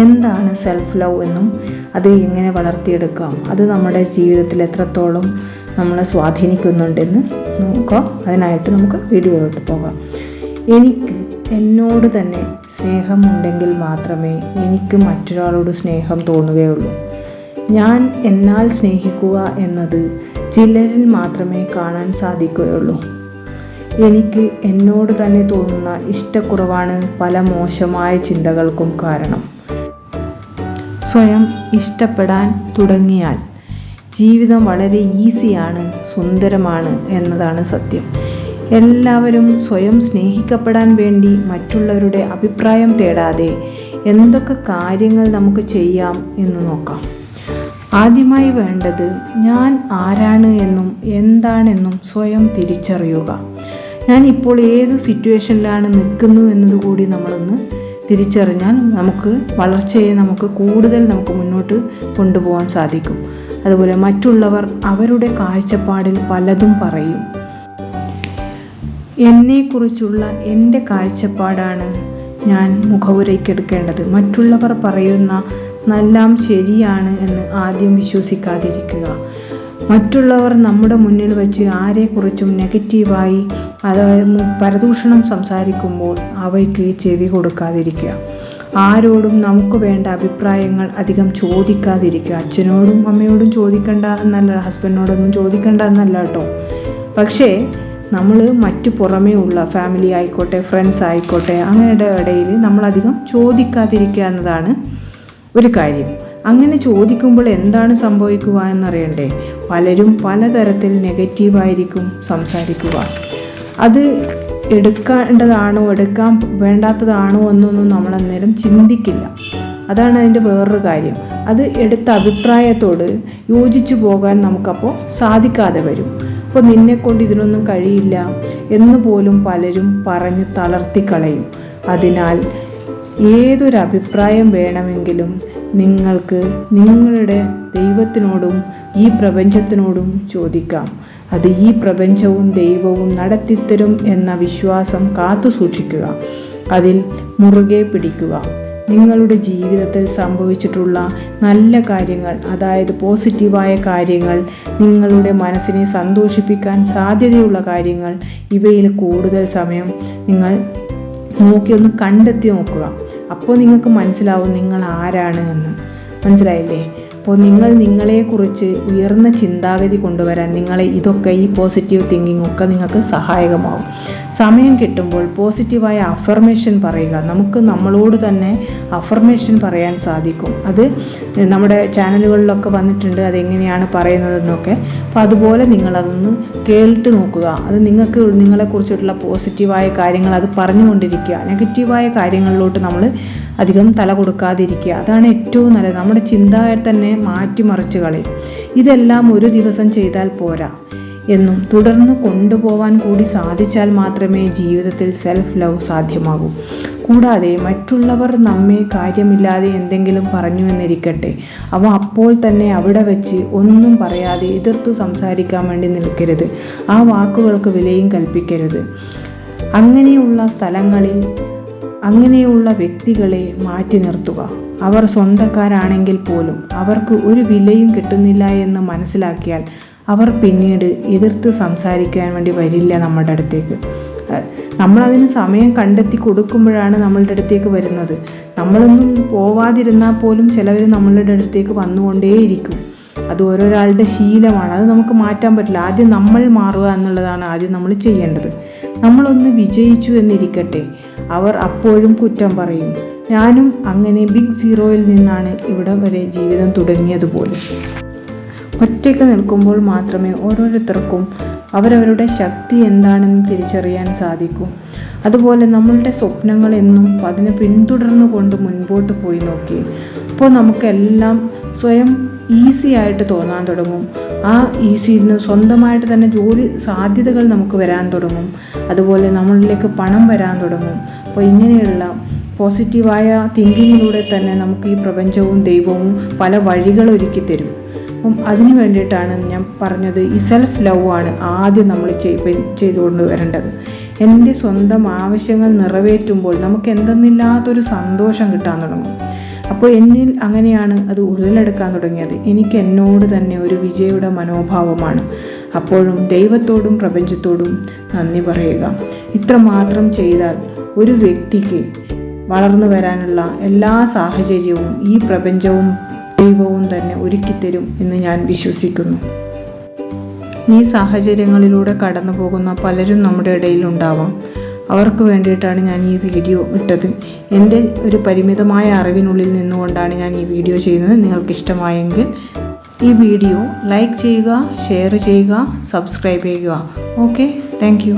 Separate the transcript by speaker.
Speaker 1: എന്താണ് self love എന്നും അത് എങ്ങനെ വളർത്തിയെടുക്കാം, അത് നമ്മുടെ ജീവിതത്തിൽ എത്രത്തോളം നമ്മളെ സ്വാധീനിക്കുന്നുണ്ടെന്ന് നോക്കാം. അതിനായിട്ട് നമുക്ക് വീഡിയോയിലോട്ട് പോകാം. എനിക്ക് എന്നോട് തന്നെ സ്നേഹമുണ്ടെങ്കിൽ മാത്രമേ എനിക്ക് മറ്റൊരാളോട് സ്നേഹം തോന്നുകയുള്ളൂ. ഞാൻ എന്നാൽ സ്നേഹിക്കുക എന്നത് ചിലരിൽ മാത്രമേ കാണാൻ സാധിക്കുകയുള്ളൂ. എനിക്ക് എന്നോട് തന്നെ തോന്നുന്ന ഇഷ്ടക്കുറവാണ് പല മോശമായ ചിന്തകൾക്കും കാരണം. സ്വയം ഇഷ്ടപ്പെടാൻ തുടങ്ങിയാൽ ജീവിതം വളരെ ഈസിയാണ്, സുന്ദരമാണ് എന്നതാണ് സത്യം. എല്ലാവരും സ്വയം സ്നേഹിക്കപ്പെടാൻ വേണ്ടി മറ്റുള്ളവരുടെ അഭിപ്രായം തേടാതെ എന്തൊക്കെ കാര്യങ്ങൾ നമുക്ക് ചെയ്യാം എന്ന് നോക്കാം. ആദ്യമായി വേണ്ടത് ഞാൻ ആരാണ് എന്നും എന്താണെന്നും സ്വയം തിരിച്ചറിയുക. ഞാൻ ഇപ്പോൾ ഏത് സിറ്റുവേഷനിലാണ് നിൽക്കുന്നു എന്നതുകൂടി നമ്മളൊന്ന് തിരിച്ചറിഞ്ഞാൽ നമുക്ക് വളർച്ചയെ കൂടുതൽ മുന്നോട്ട് കൊണ്ടുപോകാൻ സാധിക്കും. അതുപോലെ മറ്റുള്ളവർ അവരുടെ കാഴ്ചപ്പാടിൽ പലതും പറയും. എന്നെക്കുറിച്ചുള്ള എൻ്റെ കാഴ്ചപ്പാടാണ് ഞാൻ മുഖവുരയ്ക്കെടുക്കേണ്ടത്. മറ്റുള്ളവർ പറയുന്ന എല്ലാം ശരിയാണ് എന്ന് ആദ്യം വിശ്വസിക്കാതിരിക്കുക. മറ്റുള്ളവർ നമ്മുടെ മുന്നിൽ വെച്ച് ആരെക്കുറിച്ചും നെഗറ്റീവായി അതായത് പരദൂഷണം സംസാരിക്കുമ്പോൾ അവയ്ക്ക് ചെവി കൊടുക്കാതിരിക്കുക. ആരോടും നമുക്ക് വേണ്ട അഭിപ്രായങ്ങൾ അധികം ചോദിക്കാതിരിക്കുക. അച്ഛനോടും അമ്മയോടും ചോദിക്കേണ്ട എന്നല്ല, ഹസ്ബൻഡിനോടൊന്നും ചോദിക്കേണ്ട എന്നല്ല കേട്ടോ. പക്ഷേ നമ്മൾ മറ്റു പുറമേ ഉള്ള ഫാമിലി ആയിക്കോട്ടെ, ഫ്രണ്ട്സ് ആയിക്കോട്ടെ, അങ്ങനെയുടെ ഇടയിൽ നമ്മളധികം ചോദിക്കാതിരിക്കുക എന്നതാണ് ഒരു കാര്യം. അങ്ങനെ ചോദിക്കുമ്പോൾ എന്താണ് സംഭവിക്കുക എന്നറിയണ്ടേ? പലരും പലതരത്തിൽ നെഗറ്റീവായിരിക്കും സംസാരിക്കുക. അത് എടുക്കേണ്ടതാണോ എടുക്കാൻ വേണ്ടാത്തതാണോ എന്നൊന്നും നമ്മളന്നേരം ചിന്തിക്കില്ല. അതാണ് അതിൻ്റെ വേറൊരു കാര്യം. അത് എടുത്ത അഭിപ്രായത്തോട് യോജിച്ചു പോകാൻ നമുക്കപ്പോൾ സാധിക്കാതെ വരും. അപ്പോൾ നിന്നെക്കൊണ്ട് ഇതിനൊന്നും കഴിയില്ല എന്ന് പോലും പലരും പറഞ്ഞ് തളർത്തിക്കളയും. അതിനാൽ ഏതൊരു അഭിപ്രായം വേണമെങ്കിലും നിങ്ങൾക്ക് നിങ്ങളുടെ ദൈവത്തിനോടും ഈ പ്രപഞ്ചത്തിനോടും ചോദിക്കാം. അത് ഈ പ്രപഞ്ചവും ദൈവവും നടത്തിത്തരും എന്ന വിശ്വാസം കാത്തു സൂക്ഷിക്കുക. അതിൽ മുറുകെ പിടിക്കുക. നിങ്ങളുടെ ജീവിതത്തിൽ സംഭവിച്ചിട്ടുള്ള നല്ല കാര്യങ്ങൾ, അതായത് പോസിറ്റീവായ കാര്യങ്ങൾ, നിങ്ങളുടെ മനസ്സിനെ സന്തോഷിപ്പിക്കാൻ സാധ്യതയുള്ള കാര്യങ്ങൾ, ഇവയിൽ കൂടുതൽ സമയം നിങ്ങൾ നോക്കിയൊന്ന് കണ്ടെത്തി നോക്കുക. അപ്പോൾ നിങ്ങൾക്ക് മനസ്സിലാവും നിങ്ങൾ ആരാണ് എന്ന്. മനസ്സിലായില്ലേ? അപ്പോൾ നിങ്ങളെക്കുറിച്ച് ഉയർന്ന ചിന്താഗതി കൊണ്ടുവരാൻ ഇതൊക്കെ ഈ പോസിറ്റീവ് തിങ്കിങ് ഒക്കെ നിങ്ങൾക്ക് സഹായകമാവും. സമയം കിട്ടുമ്പോൾ പോസിറ്റീവായ അഫർമേഷൻ പറയുക. നമുക്ക് നമ്മളോട് തന്നെ അഫർമേഷൻ പറയാൻ സാധിക്കും. അത് നമ്മുടെ ചാനലുകളിലൊക്കെ വന്നിട്ടുണ്ട്, അതെങ്ങനെയാണ് പറയുന്നതെന്നൊക്കെ. അപ്പോൾ അതുപോലെ നിങ്ങളതൊന്ന് കേട്ട് നോക്കുക. അത് നിങ്ങളെക്കുറിച്ചിട്ടുള്ള പോസിറ്റീവായ കാര്യങ്ങൾ അത് പറഞ്ഞുകൊണ്ടിരിക്കുക. നെഗറ്റീവായ കാര്യങ്ങളിലോട്ട് നമ്മൾ അധികം തല കൊടുക്കാതിരിക്കുക. അതാണ് ഏറ്റവും നല്ലത്. നമ്മുടെ ചിന്തയെ തന്നെ മാറ്റിമറിച്ച് കളയും. ഇതെല്ലാം ഒരു ദിവസം ചെയ്താൽ പോരാ എന്നും തുടർന്ന് കൊണ്ടുപോകാൻ കൂടി സാധിച്ചാൽ മാത്രമേ ജീവിതത്തിൽ സെൽഫ് ലവ് സാധ്യമാകൂ. കൂടാതെ മറ്റുള്ളവർ നമ്മെ കാര്യമില്ലാതെ എന്തെങ്കിലും പറഞ്ഞു എന്നിരിക്കട്ടെ, അവ അപ്പോൾ തന്നെ അവിടെ വെച്ച് ഒന്നും പറയാതെ എതിർത്തു സംസാരിക്കാൻ വേണ്ടി നിൽക്കരുത്. ആ വാക്കുകൾക്ക് വിലയും കൽപ്പിക്കരുത്. അങ്ങനെയുള്ള സ്ഥലങ്ങളിൽ അങ്ങനെയുള്ള വ്യക്തികളെ മാറ്റി നിർത്തുക. അവർ സ്വന്തക്കാരാണെങ്കിൽ പോലും അവർക്ക് ഒരു വിലയും കിട്ടുന്നില്ല എന്ന് മനസ്സിലാക്കിയാൽ അവർ പിന്നീട് എതിർത്ത് സംസാരിക്കാൻ വേണ്ടി വരില്ല നമ്മുടെ അടുത്തേക്ക്. നമ്മളതിന് സമയം കണ്ടെത്തി കൊടുക്കുമ്പോഴാണ് നമ്മളുടെ അടുത്തേക്ക് വരുന്നത്. നമ്മളൊന്നും പോവാതിരുന്നാൽ പോലും ചിലവർ നമ്മളുടെ അടുത്തേക്ക് വന്നുകൊണ്ടേയിരിക്കും. അത് ഓരോരാളുടെ ശീലമാണ്. അത് നമുക്ക് മാറ്റാൻ പറ്റില്ല. ആദ്യം നമ്മൾ മാറുക എന്നുള്ളതാണ് ആദ്യം നമ്മൾ ചെയ്യേണ്ടത്. നമ്മളൊന്ന് വിജയിച്ചു എന്നിരിക്കട്ടെ, അവർ അപ്പോഴും കുറ്റം പറയും. ഞാനും അങ്ങനെ ബിഗ് സീറോയിൽ നിന്നാണ് ഇവിടെ വരെ ജീവിതം തുടങ്ങിയതുപോലും. ഒറ്റയ്ക്ക് നിൽക്കുമ്പോൾ മാത്രമേ ഓരോരുത്തർക്കും അവരവരുടെ ശക്തി എന്താണെന്ന് തിരിച്ചറിയാൻ സാധിക്കൂ. അതുപോലെ നമ്മളുടെ സ്വപ്നങ്ങൾ എന്നും അതിനെ പിന്തുടർന്നു കൊണ്ട് മുൻപോട്ട് പോയി നോക്കി. അപ്പോൾ നമുക്കെല്ലാം സ്വയം ഈസി ആയിട്ട് തോന്നാൻ തുടങ്ങും. ആ ഈസിയിൽ നിന്ന് സ്വന്തമായിട്ട് തന്നെ ജോലി സാധ്യതകൾ നമുക്ക് വരാൻ തുടങ്ങും. അതുപോലെ നമ്മളിലേക്ക് പണം വരാൻ തുടങ്ങും. അപ്പോൾ ഇങ്ങനെയുള്ള പോസിറ്റീവായ തിങ്കിങ്ങിലൂടെ തന്നെ നമുക്ക് ഈ പ്രപഞ്ചവും ദൈവവും പല വഴികൾ ഒരുക്കി തരും. അപ്പം അതിന് വേണ്ടിയിട്ടാണ് ഞാൻ പറഞ്ഞത്, ഈ സെൽഫ് ലവ് ആണ് ആദ്യം നമ്മൾ ചെയ്തുകൊണ്ട് വരേണ്ടത്. എൻ്റെ സ്വന്തം ആവശ്യങ്ങൾ നിറവേറ്റുമ്പോൾ നമുക്ക് എന്തെന്നില്ലാത്തൊരു സന്തോഷം കിട്ടാൻ തുടങ്ങും. അപ്പോൾ എന്നിൽ അങ്ങനെയാണ് അത് ഉടലെടുക്കാൻ തുടങ്ങിയത്. എനിക്ക് എന്നോട് തന്നെ ഒരു വിജയുടെ മനോഭാവമാണ്. അപ്പോഴും ദൈവത്തോടും പ്രപഞ്ചത്തോടും നന്ദി പറയുക. ഇത്രമാത്രം ചെയ്താൽ ഒരു വ്യക്തിക്ക് വളർന്നു വരാനുള്ള എല്ലാ സാഹചര്യവും ഈ പ്രപഞ്ചവും ദൈവവും തന്നെ ഒരുക്കിത്തരും എന്ന് ഞാൻ വിശ്വസിക്കുന്നു. ഈ സാഹചര്യങ്ങളിലൂടെ കടന്നു പോകുന്ന പലരും നമ്മുടെ ഇടയിലുണ്ടാവാം. അവർക്ക് വേണ്ടിയിട്ടാണ് ഞാൻ ഈ വീഡിയോ ഇട്ടത്. എൻ്റെ ഒരു പരിമിതമായ അറിവിനുള്ളിൽ നിന്നുകൊണ്ടാണ് ഞാൻ ഈ വീഡിയോ ചെയ്യുന്നത്. നിങ്ങൾക്കിഷ്ടമായെങ്കിൽ ഈ വീഡിയോ ലൈക്ക് ചെയ്യുക, ഷെയർ ചെയ്യുക, സബ്സ്ക്രൈബ് ചെയ്യുക. Okay, thank you.